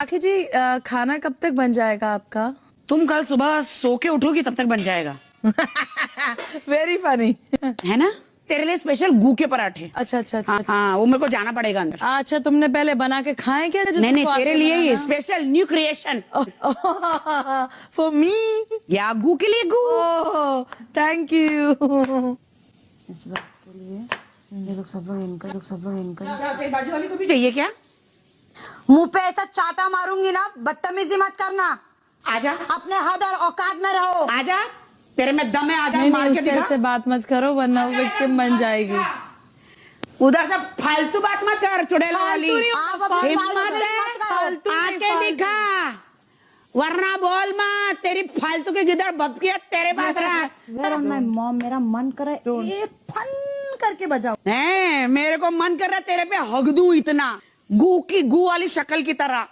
आखिर जी खाना कब तक बन जाएगा आपका? तुम कल सुबह सो के उठोगी तब तक बन जाएगा। Very funny. है ना, तेरे लिए स्पेशल गू के पराठे। अच्छा अच्छा अच्छा अच्छा। हाँ, वो मेरे को जाना पड़ेगा अंदर। अच्छा तुमने पहले बना के खाए क्या? नहीं नहीं, तेरे लिए ही special new creation. For me. या गू के लिए गू। Thank you. इस बात के लिए ये लोग सब लोग इनका क्या तेरी बाजू वाली को भी चाहिए क्या? मुंह पे ऐसा चाटा मारूंगी ना, बदतमीजी मत करना। आजा अपने हद और औकात में रहो। आजा, तेरे में दम है, आजा नहीं मार नहीं, के उससे दिखा। ऐसे बात मत करो वरना वो विक्टिम बन जाएगी। उधर से फालतू बात मत कर, चुड़ैल वाली। आप अपनी हिम्मत फालतूगिरी है, मत करो। आके दिखा, वरना बोल मत, तेरी फालतू के गिदड़ बपकिया तेरे पास रहा। Swear on my mom, मेरा मन करे एक फन करके बजाओ। है, मेरे को मन कर रहा है तेरे पे हक दूं इतना, गू की गू वाली शक्ल की तरह।